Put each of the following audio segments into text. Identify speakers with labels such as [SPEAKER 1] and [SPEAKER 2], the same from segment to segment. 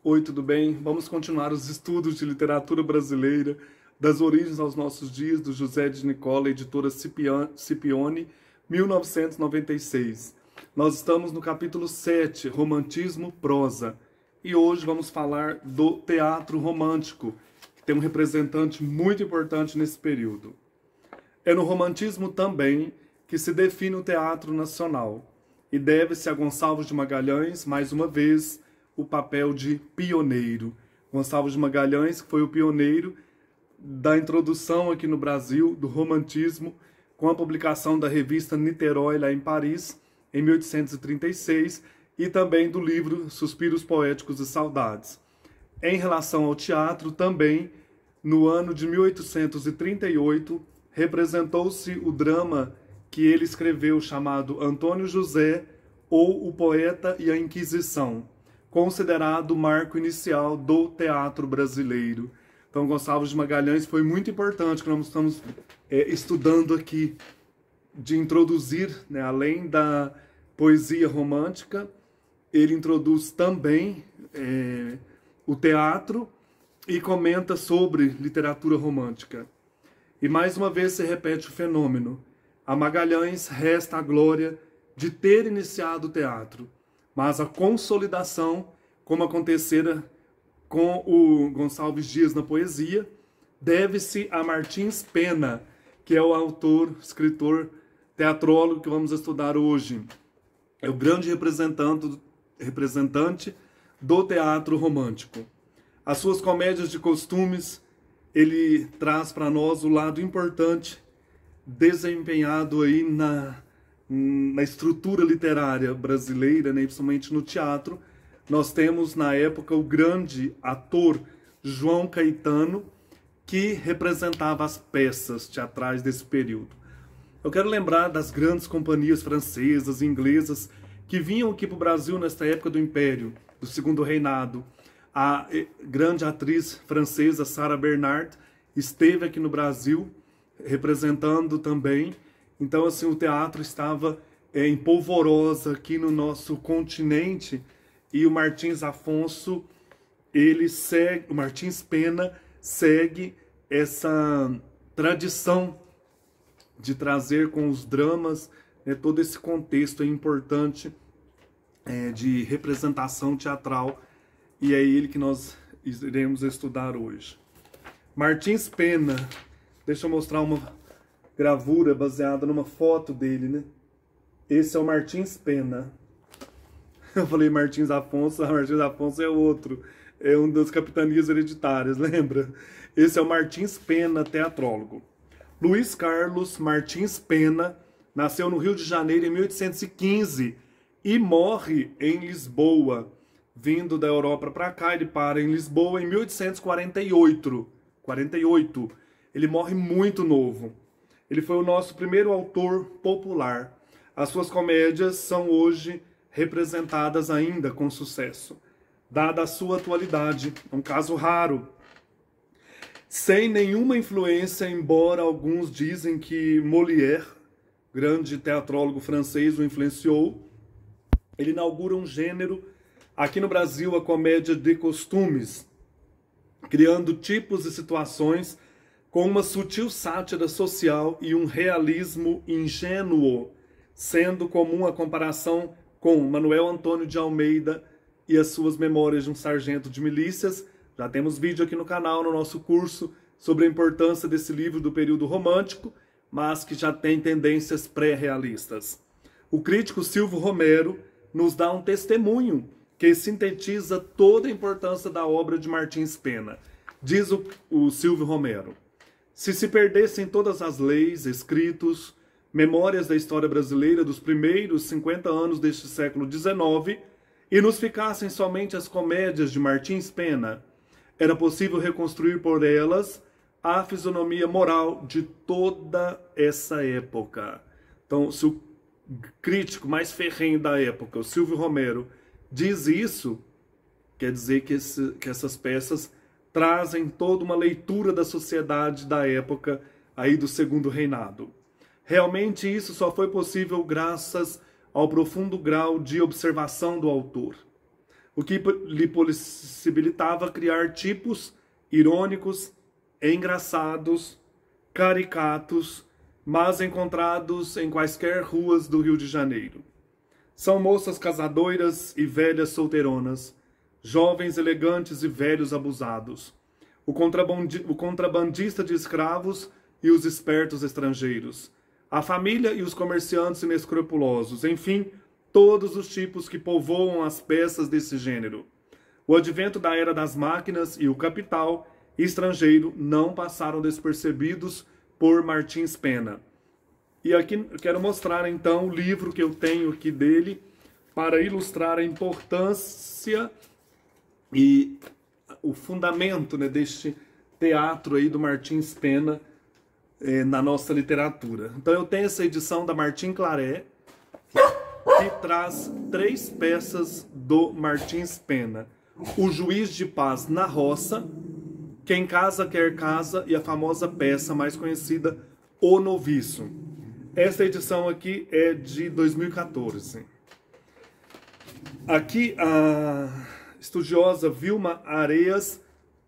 [SPEAKER 1] Oi, tudo bem? Vamos continuar os estudos de literatura brasileira, das origens aos nossos dias, do José de Nicola, editora Scipione, 1996. Nós estamos no capítulo 7, Romantismo, Prosa, e hoje vamos falar do teatro romântico, que tem um representante muito importante nesse período. É no romantismo também que se define o teatro nacional, e deve-se a Gonçalves de Magalhães, mais uma vez, o papel de pioneiro. Gonçalves de Magalhães foi o pioneiro da introdução aqui no Brasil do romantismo, com a publicação da revista Niterói, lá em Paris, em 1836, e também do livro Suspiros Poéticos e Saudades. Em relação ao teatro, também, no ano de 1838, representou-se o drama que ele escreveu, chamado Antônio José, ou O Poeta e a Inquisição, considerado o marco inicial do teatro brasileiro. Então, Gonçalves de Magalhães foi muito importante, que nós estamos estudando aqui, de introduzir, né, além da poesia romântica, ele introduz também o teatro e comenta sobre literatura romântica. E mais uma vez se repete o fenômeno. A Magalhães resta a glória de ter iniciado o teatro, mas a consolidação, como acontecera com o Gonçalves Dias na poesia, deve-se a Martins Pena, que é o autor, escritor, teatrólogo que vamos estudar hoje. É o grande representante do teatro romântico. As suas comédias de costumes, ele traz para nós o lado importante desempenhado aí na estrutura literária brasileira, né, principalmente no teatro. Nós temos, na época, o grande ator João Caetano, que representava as peças teatrais desse período. Eu quero lembrar das grandes companhias francesas e inglesas que vinham aqui para o Brasil nesta época do Império, do Segundo Reinado. A grande atriz francesa Sarah Bernhardt esteve aqui no Brasil, representando também. Então, assim, o teatro estava em polvorosa aqui no nosso continente, e o Martins Afonso, o Martins Pena segue essa tradição de trazer com os dramas, né, todo esse contexto importante de representação teatral, e é ele que nós iremos estudar hoje. Martins Pena, deixa eu mostrar uma gravura baseada numa foto dele, né? Esse é o Martins Pena. Eu falei Martins Afonso, Martins Afonso é outro. É um das capitanias hereditárias, lembra? Esse é o Martins Pena, teatrólogo. Luiz Carlos Martins Pena nasceu no Rio de Janeiro em 1815 e morre em Lisboa. Vindo da Europa para cá, ele para em Lisboa em 1848. Ele morre muito novo. Ele foi o nosso primeiro autor popular. As suas comédias são hoje representadas ainda com sucesso, dada a sua atualidade, um caso raro. Sem nenhuma influência, embora alguns dizem que Molière, grande teatrólogo francês, o influenciou, ele inaugura um gênero aqui no Brasil, a comédia de costumes, criando tipos e situações com uma sutil sátira social e um realismo ingênuo, sendo comum a comparação com Manuel Antônio de Almeida e as suas Memórias de um Sargento de Milícias. Já temos vídeo aqui no canal, no nosso curso, sobre a importância desse livro do período romântico, mas que já tem tendências pré-realistas. O crítico Silvio Romero nos dá um testemunho que sintetiza toda a importância da obra de Martins Pena. Diz o Silvio Romero: se se perdessem todas as leis, escritos, memórias da história brasileira dos primeiros 50 anos deste século XIX e nos ficassem somente as comédias de Martins Pena, era possível reconstruir por elas a fisionomia moral de toda essa época. Então, se o crítico mais ferrenho da época, o Silvio Romero, diz isso, quer dizer que essas peças trazem toda uma leitura da sociedade da época aí do Segundo Reinado. Realmente isso só foi possível graças ao profundo grau de observação do autor. o que lhe possibilitava criar tipos irônicos, engraçados, caricatos, mas encontrados em quaisquer ruas do Rio de Janeiro. São moças casadoiras e velhas solteironas, jovens elegantes e velhos abusados, o contrabandista de escravos e os espertos estrangeiros, a família e os comerciantes inescrupulosos, enfim, todos os tipos que povoam as peças desse gênero. O advento da era das máquinas e o capital estrangeiro não passaram despercebidos por Martins Pena. E aqui eu quero mostrar então o livro que eu tenho aqui dele para ilustrar a importância e o fundamento, né, deste teatro aí do Martins Pena na nossa literatura. Então eu tenho essa edição da Martim Claret, que traz 3 peças do Martins Pena. O Juiz de Paz na Roça, Quem Casa Quer Casa e a famosa peça mais conhecida, O Noviço. Essa edição aqui é de 2014. Aqui a estudiosa Vilma Areias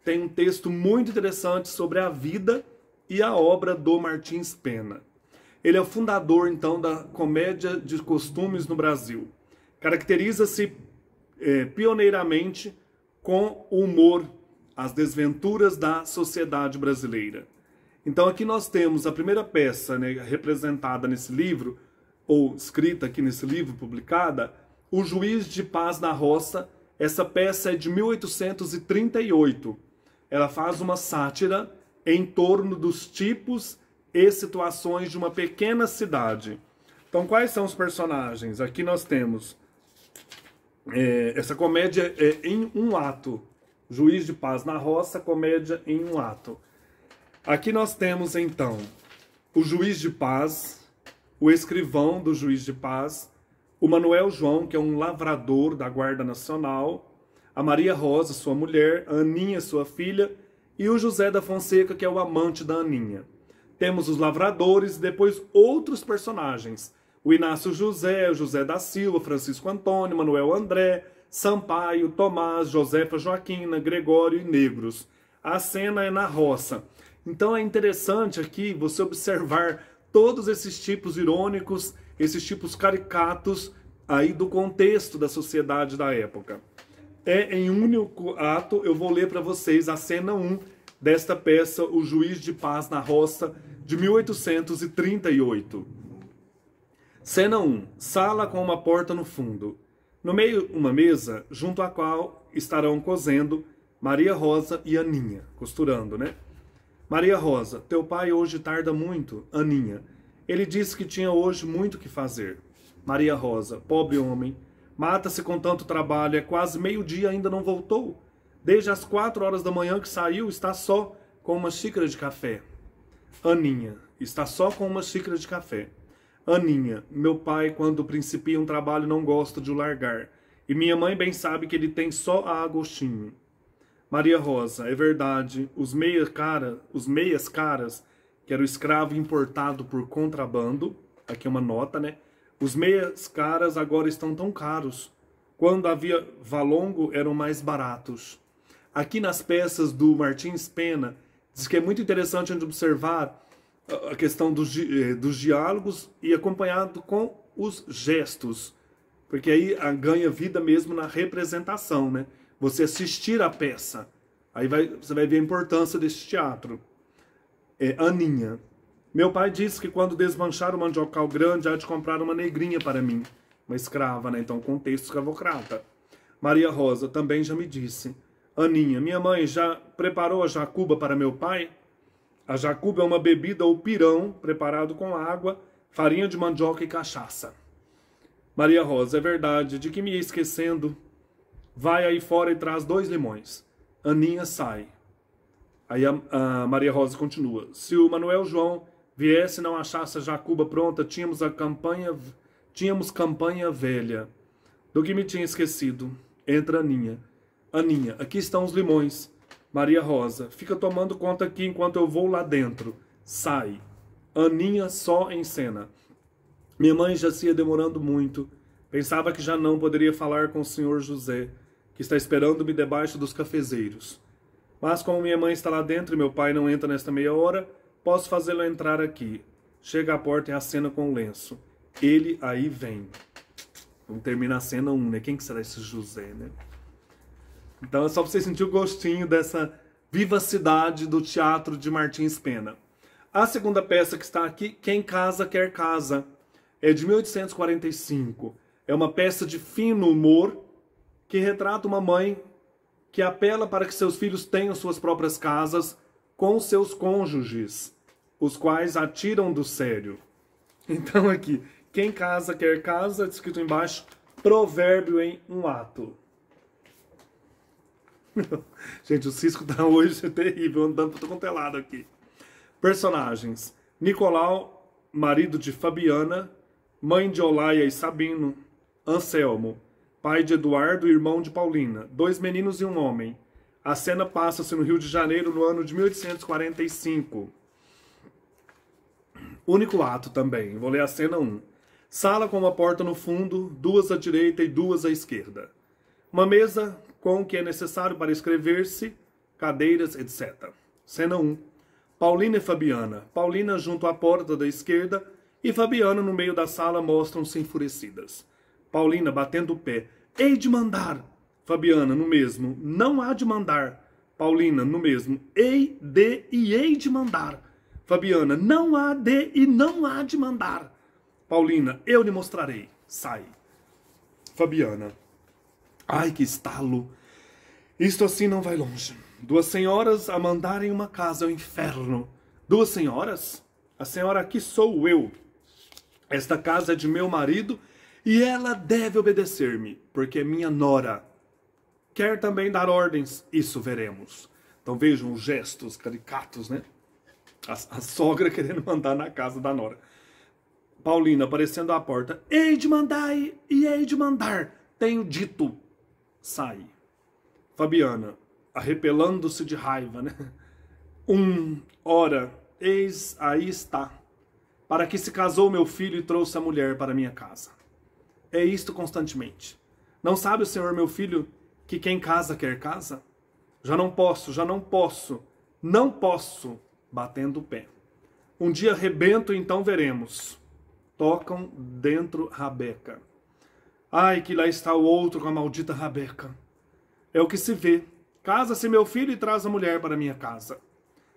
[SPEAKER 1] tem um texto muito interessante sobre a vida e a obra do Martins Pena. Ele é o fundador, então, da comédia de costumes no Brasil. Caracteriza-se pioneiramente com o humor, as desventuras da sociedade brasileira. Então aqui nós temos a primeira peça, né, representada nesse livro, ou escrita aqui nesse livro, publicada, O Juiz de Paz na Roça. Essa peça é de 1838. Ela faz uma sátira em torno dos tipos e situações de uma pequena cidade. Então, quais são os personagens? Aqui nós temos... essa comédia é em um ato. Juiz de Paz na Roça, comédia em um ato. Aqui nós temos, então, o Juiz de Paz, o escrivão do Juiz de Paz, o Manuel João, que é um lavrador da Guarda Nacional, a Maria Rosa, sua mulher, a Aninha, sua filha, e o José da Fonseca, que é o amante da Aninha. Temos os lavradores e depois outros personagens. O Inácio José, o José da Silva, Francisco Antônio, Manuel André, Sampaio, Tomás, Josefa Joaquina, Gregório e Negros. A cena é na roça. Então é interessante aqui você observar todos esses tipos irônicos, esses tipos caricatos aí do contexto da sociedade da época. Em um único ato, eu vou ler para vocês a cena 1 desta peça, O Juiz de Paz na Roça, de 1838. Cena 1. Sala com uma porta no fundo. No meio, uma mesa, junto à qual estarão cosendo Maria Rosa e Aninha, costurando, né? Maria Rosa, teu pai hoje tarda muito. Aninha, ele disse que tinha hoje muito que fazer. Maria Rosa, pobre homem, mata-se com tanto trabalho, é quase meio-dia, ainda não voltou. Desde as 4 horas da manhã que saiu, está só com uma xícara de café. Aninha, está só com uma xícara de café. Aninha, meu pai, quando principia um trabalho, não gosta de o largar. E minha mãe bem sabe que ele tem só a Agostinho. Maria Rosa, é verdade, os meias caras, que era o escravo importado por contrabando, aqui é uma nota, né? Os meias caras agora estão tão caros. Quando havia valongo, eram mais baratos. Aqui nas peças do Martins Pena, diz que é muito interessante de observar a questão dos diálogos e acompanhado com os gestos. Porque aí ganha vida mesmo na representação, né? Você assistir a peça. Aí você vai ver a importância desse teatro. Aninha. Meu pai disse que quando desmanchar o mandiocal grande, há de comprar uma negrinha para mim. Uma escrava, né? Então, contexto escravocrata. Maria Rosa também já me disse. Aninha, minha mãe já preparou a jacuba para meu pai? A jacuba é uma bebida ou pirão preparado com água, farinha de mandioca e cachaça. Maria Rosa, é verdade, de que me ia esquecendo? Vai aí fora e traz 2 limões. Aninha sai. Aí a Maria Rosa continua. Se o Manuel João viesse e não achasse a jacuba pronta, tínhamos campanha velha. Do que me tinha esquecido. Entra Aninha. Aninha, aqui estão os limões. Maria Rosa, fica tomando conta aqui enquanto eu vou lá dentro. Sai. Aninha só em cena. Minha mãe já se ia demorando muito. Pensava que já não poderia falar com o senhor José, que está esperando-me debaixo dos cafezeiros. Mas como minha mãe está lá dentro e meu pai não entra nesta meia hora, posso fazê-lo entrar aqui. Chega à porta e acena com o lenço. Ele aí vem. Vamos terminar a cena 1, né? Quem que será esse José, né? Então é só para você sentir o gostinho dessa vivacidade do teatro de Martins Pena. A segunda peça que está aqui, Quem Casa Quer Casa, é de 1845. É uma peça de fino humor que retrata uma mãe que apela para que seus filhos tenham suas próprias casas com seus cônjuges, os quais a tiram do sério. Então aqui, Quem Casa Quer Casa, escrito embaixo, provérbio em um ato. Gente, o Cisco tá hoje terrível, andando por todo quanto é lado aqui. Personagens: Nicolau, marido de Fabiana, mãe de Olaia e Sabino, Anselmo, pai de Eduardo e irmão de Paulina, 2 meninos e um homem. A cena passa-se no Rio de Janeiro no ano de 1845. Único ato também, vou ler a cena 1. Sala com uma porta no fundo, 2 à direita e 2 à esquerda. Uma mesa com o que é necessário para escrever-se, cadeiras, etc. Cena 1. Paulina e Fabiana. Paulina junto à porta da esquerda e Fabiana no meio da sala mostram-se enfurecidas. Paulina batendo o pé. Hei de mandar. Fabiana no mesmo. Não há de mandar. Paulina no mesmo. Hei de mandar. Fabiana, não há de e não há de mandar. Paulina, eu lhe mostrarei. Sai. Fabiana. Ai, que estalo. Isto assim não vai longe. 2 senhoras a mandarem uma casa ao inferno. 2 senhoras? A senhora aqui sou eu. Esta casa é de meu marido e ela deve obedecer-me, porque é minha nora. Quer também dar ordens? Isso veremos. Então vejam os gestos caricatos, né? A sogra querendo mandar na casa da nora. Paulina aparecendo à porta. Hei de mandar e hei de mandar. Tenho dito. Sai. Fabiana, arrepelando-se de raiva, né? Ora, eis aí está. Para que se casou meu filho e trouxe a mulher para minha casa. É isto constantemente. Não sabe o senhor, meu filho, que quem casa quer casa? Já não posso, não posso, batendo o pé. Um dia rebento, então veremos. Tocam dentro Rabeca. Ai, que lá está o outro com a maldita Rabeca. É o que se vê. Casa-se meu filho e traz a mulher para minha casa.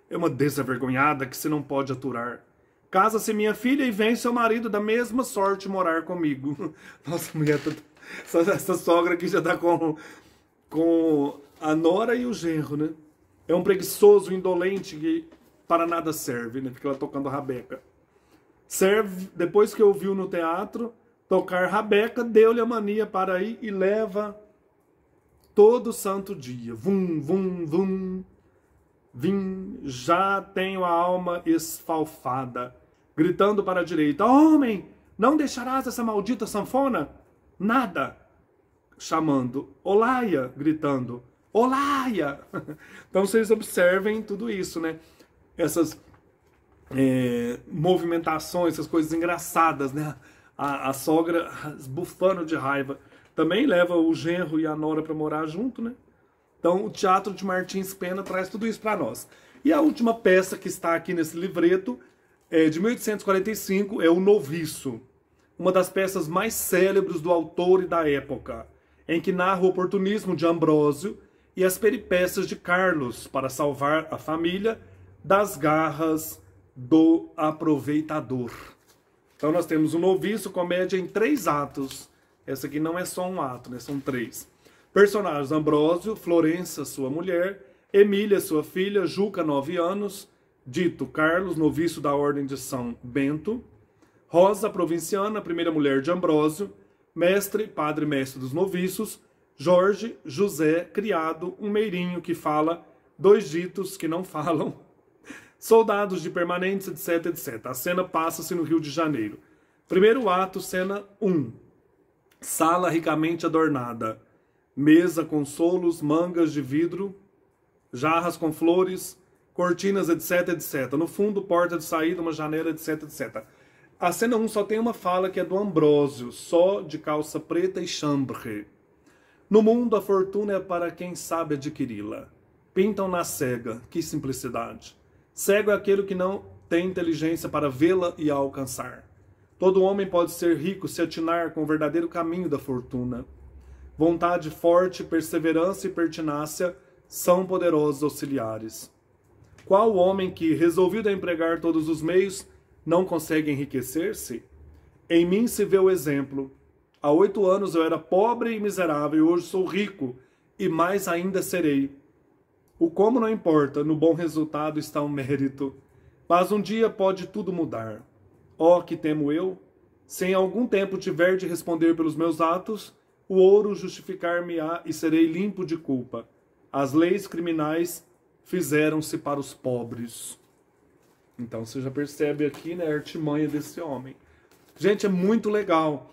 [SPEAKER 1] É uma desavergonhada que se não pode aturar. Casa-se minha filha e vem seu marido da mesma sorte morar comigo. Nossa, mulher, essa sogra aqui já tá com a nora e o genro, né? É um preguiçoso, indolente que para nada serve, né? Fica ela tocando Rabeca. Serve, depois que ouviu no teatro tocar Rabeca, deu-lhe a mania para ir e leva todo santo dia. Vum, vum, vum. Vim, já tenho a alma esfalfada. Gritando para a direita. Homem, não deixarás essa maldita sanfona? Nada. Chamando. Olaia, gritando. Olaia. Então vocês observem tudo isso, né? Essas movimentações, essas coisas engraçadas, né? A sogra bufando de raiva. Também leva o genro e a nora para morar junto, né? Então o teatro de Martins Pena traz tudo isso para nós. E a última peça que está aqui nesse livreto, de 1845, é O Noviço. Uma das peças mais célebres do autor e da época, em que narra o oportunismo de Ambrósio e as peripécias de Carlos para salvar a família das garras do aproveitador. Então nós temos O Noviço, comédia em 3 atos. Essa aqui não é só um ato, né? São 3. Personagens: Ambrósio, Florença, sua mulher, Emília, sua filha, Juca, 9 anos, Dito, Carlos, noviço da Ordem de São Bento, Rosa, provinciana, primeira mulher de Ambrósio, Mestre, padre mestre dos noviços, Jorge, José, criado, um meirinho que fala, 2 ditos que não falam, soldados de permanentes, etc, etc. A cena passa-se no Rio de Janeiro. Primeiro ato, cena 1. Sala ricamente adornada. Mesa com solos, mangas de vidro, jarras com flores, cortinas, etc, etc. No fundo, porta de saída, uma janela, etc, etc. A cena 1 só tem uma fala que é do Ambrósio, só de calça preta e chambre. No mundo, a fortuna é para quem sabe adquiri-la. Pintam na cega, que simplicidade. Cego é aquele que não tem inteligência para vê-la e a alcançar. Todo homem pode ser rico se atinar com o verdadeiro caminho da fortuna. Vontade forte, perseverança e pertinácia são poderosos auxiliares. Qual homem que, resolvido a empregar todos os meios, não consegue enriquecer-se? Em mim se vê o exemplo. Há 8 anos eu era pobre e miserável, e hoje sou rico, e mais ainda serei. O como não importa, no bom resultado está o mérito. Mas um dia pode tudo mudar. Ó, que temo eu, se em algum tempo tiver de responder pelos meus atos, o ouro justificar-me-á e serei limpo de culpa. As leis criminais fizeram-se para os pobres. Então você já percebe aqui, né, a artimanha desse homem. Gente, é muito legal.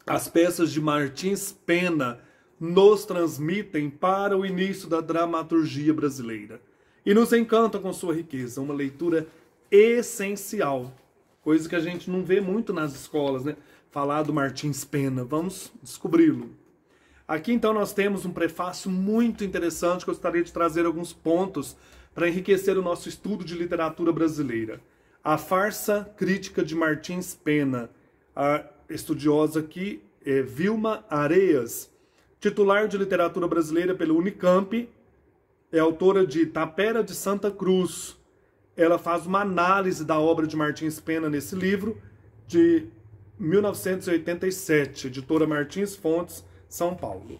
[SPEAKER 1] As peças de Martins Pena nos transmitem para o início da dramaturgia brasileira. E nos encantam com sua riqueza, uma leitura essencial. Coisa que a gente não vê muito nas escolas, né? Falar do Martins Pena. Vamos descobri-lo. Aqui então nós temos um prefácio muito interessante que eu gostaria de trazer alguns pontos para enriquecer o nosso estudo de literatura brasileira. A farsa crítica de Martins Pena. A estudiosa aqui é Vilma Areias, titular de literatura brasileira pelo Unicamp, é autora de Tapera de Santa Cruz. Ela faz uma análise da obra de Martins Pena nesse livro de 1987, editora Martins Fontes, São Paulo.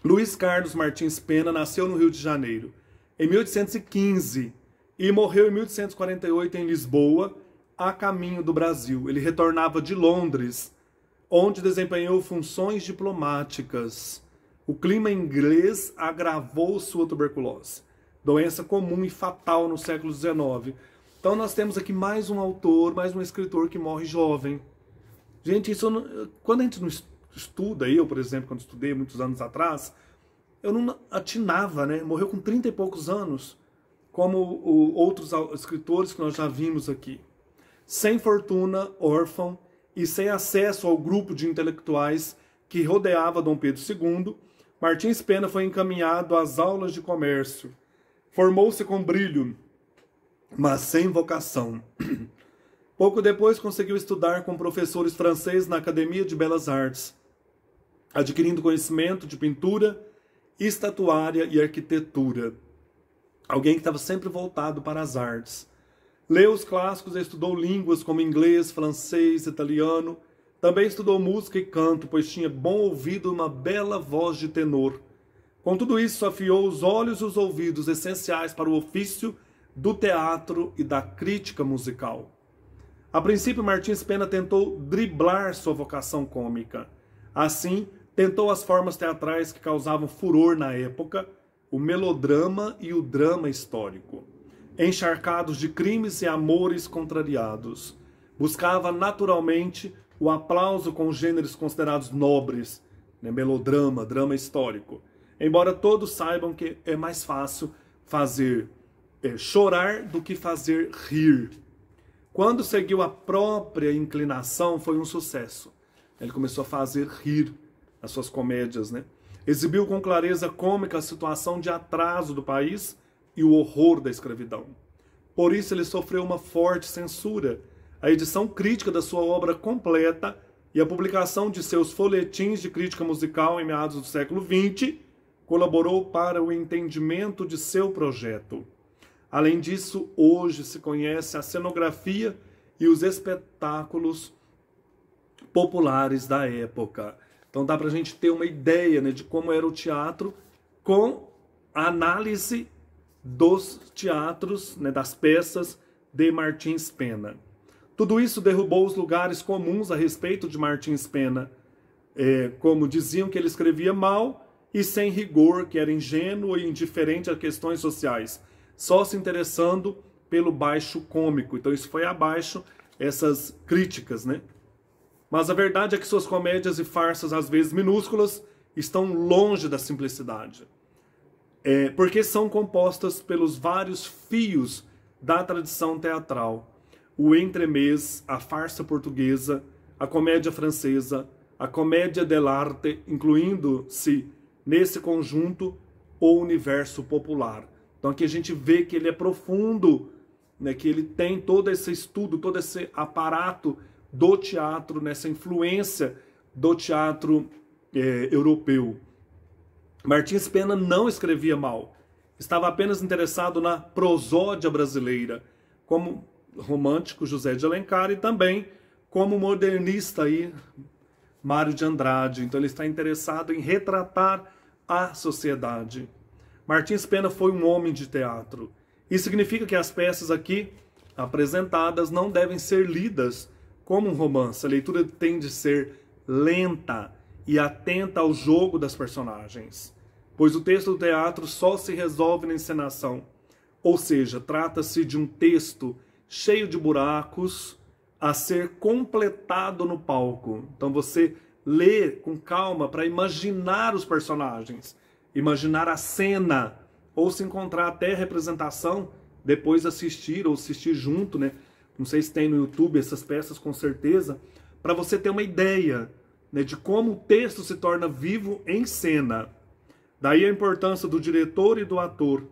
[SPEAKER 1] Luiz Carlos Martins Pena nasceu no Rio de Janeiro em 1815 e morreu em 1848 em Lisboa, a caminho do Brasil. Ele retornava de Londres, onde desempenhou funções diplomáticas. O clima inglês agravou sua tuberculose, doença comum e fatal no século XIX. Então nós temos aqui mais um autor, mais um escritor que morre jovem. Gente, isso quando a gente não estuda, eu, por exemplo, quando estudei muitos anos atrás, eu não atinava, né? Morreu com 30 e poucos anos, como outros escritores que nós já vimos aqui. Sem fortuna, órfão e sem acesso ao grupo de intelectuais que rodeava Dom Pedro II, Martins Pena foi encaminhado às aulas de comércio. Formou-se com brilho, mas sem vocação. Pouco depois conseguiu estudar com professores franceses na Academia de Belas Artes, adquirindo conhecimento de pintura, estatuária e arquitetura. Alguém que estava sempre voltado para as artes. Leu os clássicos e estudou línguas como inglês, francês, italiano. Também estudou música e canto, pois tinha bom ouvido e uma bela voz de tenor. Com tudo isso, afiou os olhos e os ouvidos essenciais para o ofício do teatro e da crítica musical. A princípio, Martins Pena tentou driblar sua vocação cômica. Assim, tentou as formas teatrais que causavam furor na época, o melodrama e o drama histórico. Encharcados de crimes e amores contrariados. Buscava naturalmente o aplauso com gêneros considerados nobres, né? Melodrama, drama histórico. Embora todos saibam que é mais fácil fazer chorar do que fazer rir. Quando seguiu a própria inclinação, foi um sucesso. Ele começou a fazer rir nas suas comédias, né? Exibiu com clareza cômica a situação de atraso do país e o horror da escravidão. Por isso ele sofreu uma forte censura. A edição crítica da sua obra completa e a publicação de seus folhetins de crítica musical em meados do século XX colaborou para o entendimento de seu projeto. Além disso, hoje se conhece a cenografia e os espetáculos populares da época. Então dá para a gente ter uma ideia, né, de como era o teatro com a análise dos teatros, né, das peças de Martins Pena. Tudo isso derrubou os lugares comuns a respeito de Martins Pena, como diziam que ele escrevia mal e sem rigor, que era ingênuo e indiferente a questões sociais, só se interessando pelo baixo cômico. Então isso foi abaixo, essas críticas, né? Mas a verdade é que suas comédias e farsas, às vezes minúsculas, estão longe da simplicidade. Porque são compostas pelos vários fios da tradição teatral. O entremês, a farsa portuguesa, a comédia francesa, a Commedia dell'arte, incluindo-se nesse conjunto o universo popular. Então aqui a gente vê que ele é profundo, né, que ele tem todo esse estudo, todo esse aparato do teatro, nessa influência do teatro europeu. Martins Pena não escrevia mal, estava apenas interessado na prosódia brasileira, como romântico José de Alencar e também como modernista aí, Mário de Andrade. Então ele está interessado em retratar a sociedade. Martins Pena foi um homem de teatro. Isso significa que as peças aqui apresentadas não devem ser lidas como um romance. A leitura tem de ser lenta e atenta ao jogo das personagens, pois o texto do teatro só se resolve na encenação. Ou seja, trata-se de um texto cheio de buracos a ser completado no palco. Então você lê com calma para imaginar os personagens, imaginar a cena, ou se encontrar até a representação, depois assistir ou assistir junto, né? Não sei se tem no YouTube essas peças, com certeza, para você ter uma ideia, né, de como o texto se torna vivo em cena. Daí a importância do diretor e do ator.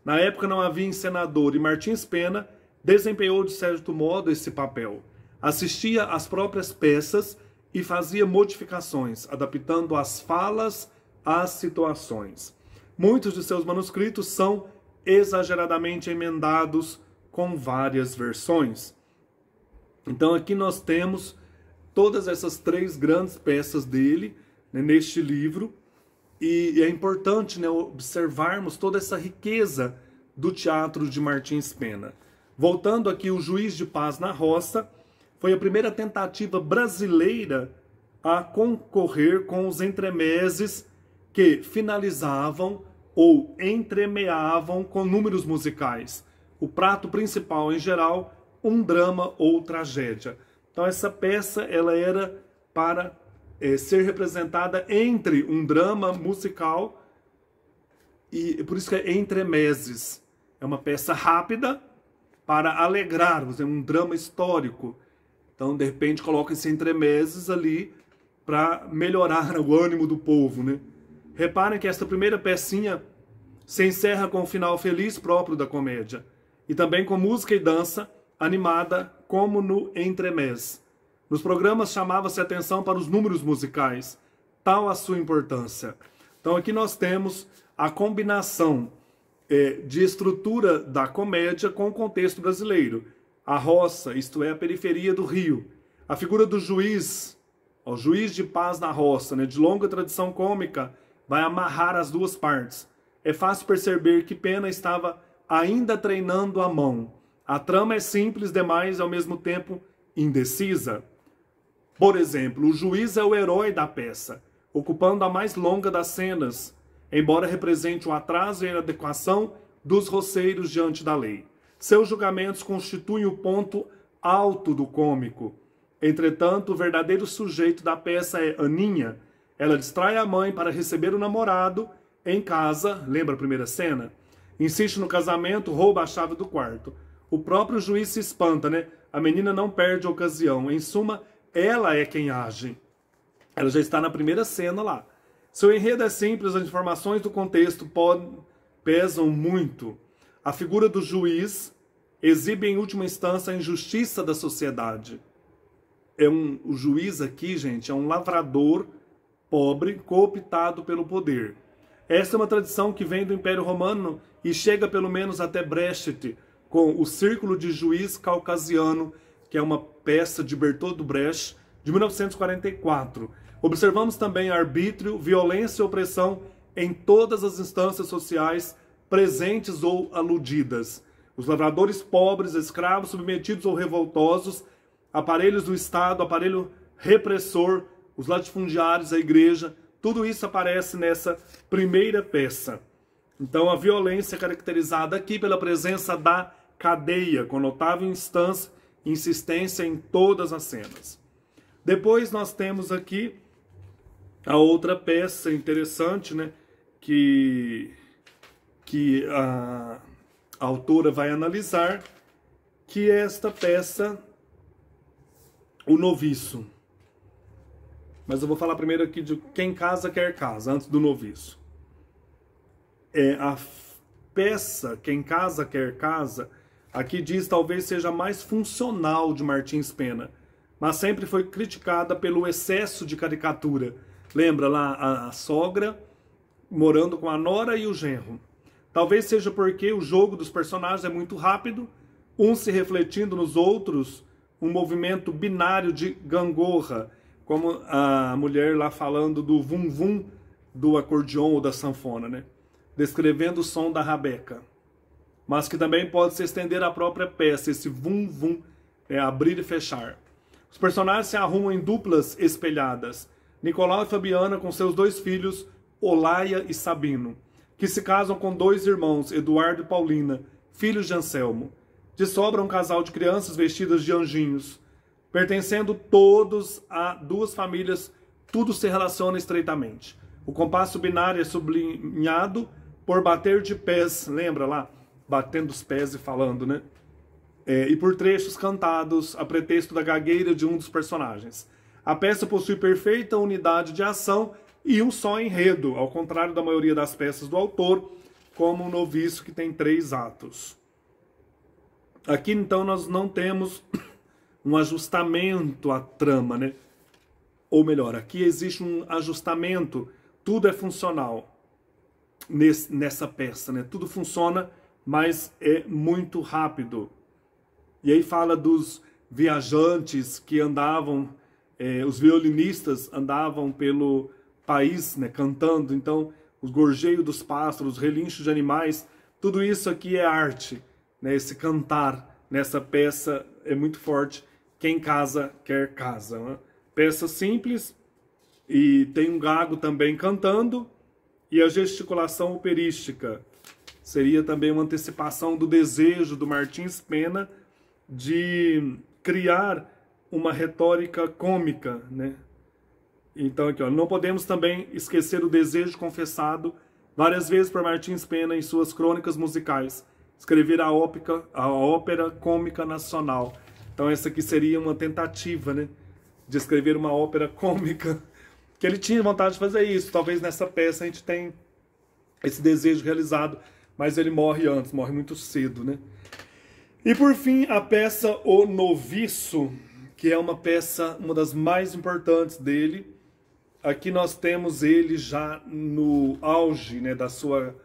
[SPEAKER 1] Na época não havia encenador e Martins Pena desempenhou de certo modo esse papel. Assistia às próprias peças e fazia modificações, adaptando as falas às situações. Muitos de seus manuscritos são exageradamente emendados com várias versões. Então aqui nós temos todas essas 3 grandes peças dele, né, neste livro, e é importante, né, observarmos toda essa riqueza do teatro de Martins Pena. Voltando aqui, O Juiz de Paz na Roça foi a primeira tentativa brasileira a concorrer com os entremeses que finalizavam ou entremeavam com números musicais. O prato principal, em geral, um drama ou tragédia. Então essa peça ela era para ser representada entre um drama musical e por isso que é entremeses. É uma peça rápida para alegrar, vamos dizer, um drama histórico. Então, de repente, coloca esse entremeses ali para melhorar o ânimo do povo, né? Reparem que esta primeira pecinha se encerra com um final feliz próprio da comédia e também com música e dança animada como no entremés. Nos programas chamava-se atenção para os números musicais, tal a sua importância. Então aqui nós temos a combinação de estrutura da comédia com o contexto brasileiro. A roça, isto é, a periferia do Rio. A figura do juiz, o juiz de paz na roça, né, de longa tradição cômica, vai amarrar as duas partes. É fácil perceber que Pena estava ainda treinando a mão. A trama é simples demais e ao mesmo tempo indecisa. Por exemplo, o juiz é o herói da peça, ocupando a mais longa das cenas, embora represente o atraso e a inadequação dos roceiros diante da lei. Seus julgamentos constituem o ponto alto do cômico. Entretanto, o verdadeiro sujeito da peça é Aninha. Ela distrai a mãe para receber o namorado em casa, lembra a primeira cena? Insiste no casamento, rouba a chave do quarto. O próprio juiz se espanta, né? A menina não perde a ocasião. Em suma, ela é quem age. Ela já está na primeira cena lá. Seu enredo é simples, as informações do contexto pesam muito. A figura do juiz exibe em última instância a injustiça da sociedade. O juiz aqui, gente, é um lavrador pobre cooptado pelo poder. Essa é uma tradição que vem do Império Romano e chega pelo menos até Brecht, com o Círculo de Juiz Caucasiano, que é uma peça de Bertolt Brecht, de 1944. Observamos também arbítrio, violência e opressão em todas as instâncias sociais presentes ou aludidas. Os lavradores pobres, escravos, submetidos ou revoltosos, aparelhos do Estado, aparelho repressor, os latifundiários, a igreja, tudo isso aparece nessa primeira peça. Então a violência é caracterizada aqui pela presença da cadeia, com notável insistência em todas as cenas. Depois nós temos aqui a outra peça interessante, né, que a autora vai analisar, que é esta peça, O Noviço. mas eu vou falar primeiro aqui de quem casa quer casa, antes do noviço. A peça Quem Casa Quer Casa, aqui diz talvez seja mais funcional de Martins Pena, mas sempre foi criticada pelo excesso de caricatura. Lembra lá a sogra morando com a nora e o genro. Talvez seja porque o jogo dos personagens é muito rápido, uns se refletindo nos outros, um movimento binário de gangorra, como a mulher lá falando do vum-vum do acordeon ou da sanfona, né? Descrevendo o som da rabeca. Mas que também pode se estender à própria peça, esse vum-vum, abrir e fechar. Os personagens se arrumam em duplas espelhadas. Nicolau e Fabiana com seus 2 filhos, Olaia e Sabino, que se casam com 2 irmãos, Eduardo e Paulina, filhos de Anselmo. De sobra um casal de crianças vestidas de anjinhos. Pertencendo todos a 2 famílias, tudo se relaciona estreitamente. O compasso binário é sublinhado por bater de pés, lembra lá? Batendo os pés e falando, né? E por trechos cantados a pretexto da gagueira de um dos personagens. A peça possui perfeita unidade de ação e um só enredo, ao contrário da maioria das peças do autor, como o Noviço, que tem 3 atos. Aqui, então, nós não temos um ajustamento à trama, né? Ou melhor, aqui existe um ajustamento, tudo é funcional nessa peça, né? Tudo funciona, mas é muito rápido. E aí fala dos viajantes que andavam, os violinistas andavam pelo país, né, cantando. Então, os gorjeios dos pássaros, os relinchos de animais, tudo isso aqui é arte, né? Esse cantar nessa peça é muito forte. Quem casa quer casa, né? Peça simples e tem um gago também cantando, e a gesticulação operística seria também uma antecipação do desejo do Martins Pena de criar uma retórica cômica, né? Então aqui, ó, não podemos também esquecer o desejo confessado várias vezes por Martins Pena em suas crônicas musicais, escrever a ópera cômica nacional. Então essa aqui seria uma tentativa, né, de escrever uma ópera cômica, que ele tinha vontade de fazer isso. Talvez nessa peça a gente tenha esse desejo realizado, mas ele morre antes, morre muito cedo, né? E por fim, a peça O Noviço, que é uma peça, uma das mais importantes dele. Aqui nós temos ele já no auge, né, da sua,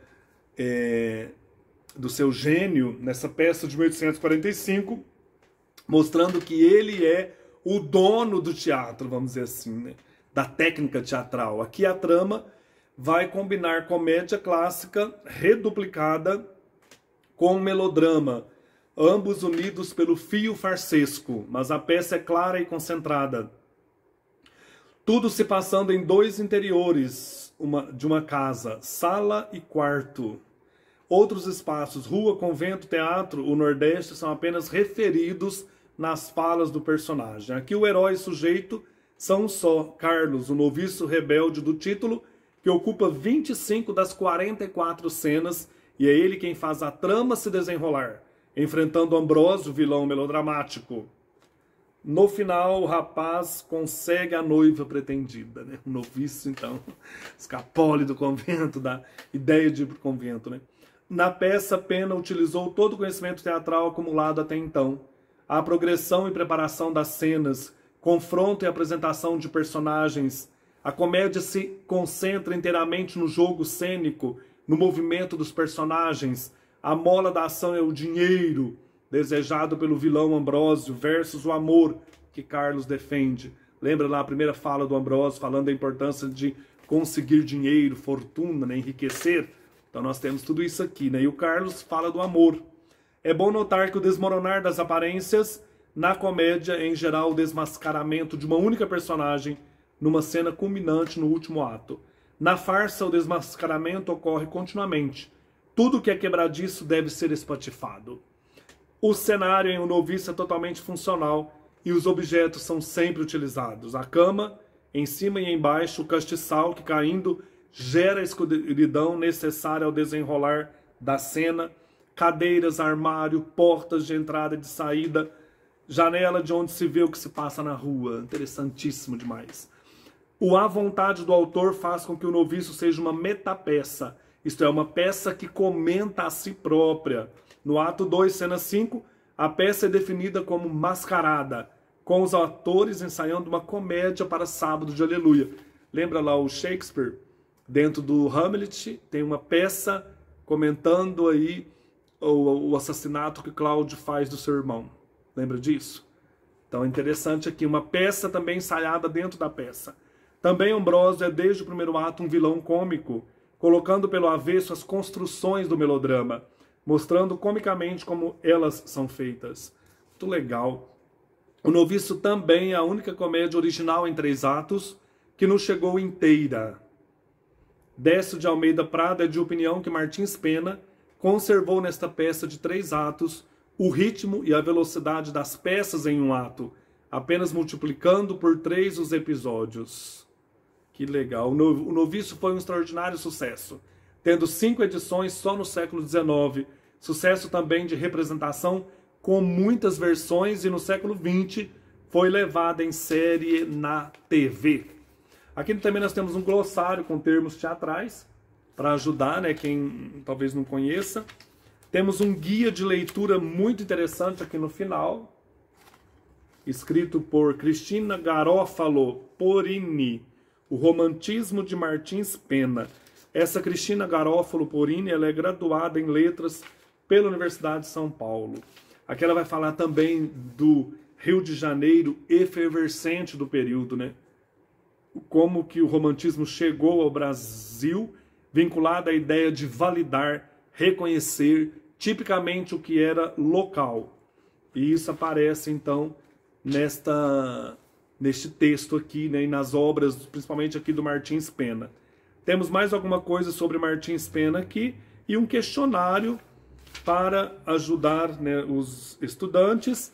[SPEAKER 1] do seu gênio, nessa peça de 1845, mostrando que ele é o dono do teatro, vamos dizer assim, né, da técnica teatral. Aqui a trama vai combinar comédia clássica reduplicada com melodrama, ambos unidos pelo fio farsesco, mas a peça é clara e concentrada. Tudo se passando em 2 interiores de uma casa, sala e quarto. Outros espaços, rua, convento, teatro, o Nordeste, são apenas referidos nas falas do personagem. Aqui o herói e sujeito são um só, Carlos, o noviço rebelde do título, que ocupa 25 das 44 cenas, e é ele quem faz a trama se desenrolar, enfrentando Ambrósio, vilão melodramático. No final, o rapaz consegue a noiva pretendida, né? O noviço, então, escapole do convento, da ideia de ir para o convento, né? Na peça, Pena utilizou todo o conhecimento teatral acumulado até então. A progressão e preparação das cenas, confronto e apresentação de personagens. A comédia se concentra inteiramente no jogo cênico, no movimento dos personagens. A mola da ação é o dinheiro, desejado pelo vilão Ambrósio, versus o amor que Carlos defende. Lembra lá a primeira fala do Ambrósio, falando da importância de conseguir dinheiro, fortuna, né, enriquecer? Então nós temos tudo isso aqui, né? E o Carlos fala do amor. É bom notar que o desmoronar das aparências, na comédia, é em geral o desmascaramento de uma única personagem numa cena culminante no último ato. Na farsa, o desmascaramento ocorre continuamente. Tudo que é quebradiço deve ser espatifado. O cenário em O Noviço é totalmente funcional e os objetos são sempre utilizados. A cama, em cima e embaixo, o castiçal que caindo gera a escuridão necessária ao desenrolar da cena, cadeiras, armário, portas de entrada e de saída, janela de onde se vê o que se passa na rua. Interessantíssimo demais. O à vontade do autor faz com que o noviço seja uma metapeça, isto é, uma peça que comenta a si própria. No ato 2, cena 5, a peça é definida como mascarada, com os atores ensaiando uma comédia para sábado de aleluia. Lembra lá o Shakespeare? Dentro do Hamlet tem uma peça comentando aí o assassinato que Cláudio faz do seu irmão. Lembra disso? Então é interessante aqui, uma peça também ensaiada dentro da peça. Também Ambrósio é desde o primeiro ato um vilão cômico, colocando pelo avesso as construções do melodrama, mostrando comicamente como elas são feitas. Muito legal. O Noviço também é a única comédia original em 3 atos que nos chegou inteira. Décio de Almeida Prado é de opinião que Martins Pena conservou nesta peça de 3 atos o ritmo e a velocidade das peças em um ato, apenas multiplicando por 3 os episódios. Que legal. O Noviço foi um extraordinário sucesso, tendo 5 edições só no século XIX. Sucesso também de representação com muitas versões e no século XX foi levada em série na TV. Aqui também nós temos um glossário com termos teatrais para ajudar, né, quem talvez não conheça. Temos um guia de leitura muito interessante aqui no final, escrito por Cristina Garofalo Porini, O Romantismo de Martins Pena. Essa Cristina Garofalo Porini, ela é graduada em letras pela Universidade de São Paulo. Aqui ela vai falar também do Rio de Janeiro efervescente do período, né? Como que o romantismo chegou ao Brasil, vinculado à ideia de validar, reconhecer tipicamente o que era local. E isso aparece, então, neste texto aqui, né, e nas obras, principalmente aqui do Martins Pena. Temos mais alguma coisa sobre Martins Pena aqui e um questionário para ajudar, né, os estudantes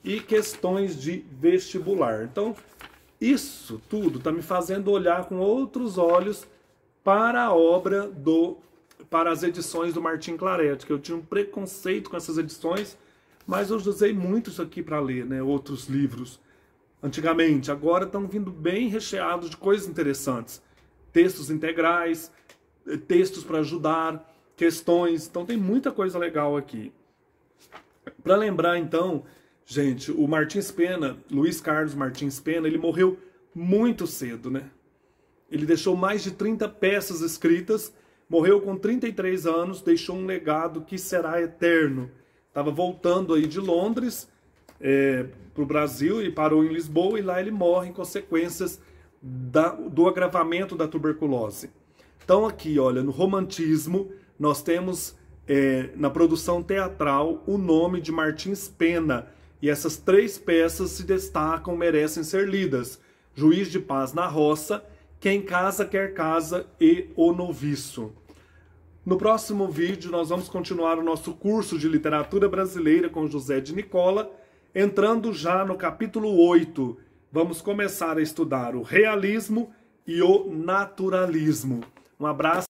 [SPEAKER 1] e questões de vestibular. Então, isso tudo está me fazendo olhar com outros olhos para a obra para as edições do Martim Claret, que eu tinha um preconceito com essas edições, mas eu usei muito isso aqui para ler, né, outros livros antigamente. Agora estão vindo bem recheados de coisas interessantes. Textos integrais, textos para ajudar, questões. Então tem muita coisa legal aqui. Para lembrar, então, gente, o Martins Pena, Luiz Carlos Martins Pena, ele morreu muito cedo, né? Ele deixou mais de 30 peças escritas, morreu com 33 anos, deixou um legado que será eterno. Estava voltando aí de Londres para o Brasil e parou em Lisboa, e lá ele morre em consequências do agravamento da tuberculose. Então aqui, olha, no romantismo, nós temos na produção teatral o nome de Martins Pena, e essas 3 peças se destacam, merecem ser lidas. Juiz de Paz na Roça, Quem Casa Quer Casa e O Noviço. No próximo vídeo nós vamos continuar o nosso curso de literatura brasileira com José de Nicola, entrando já no capítulo 8. Vamos começar a estudar o realismo e o naturalismo. Um abraço.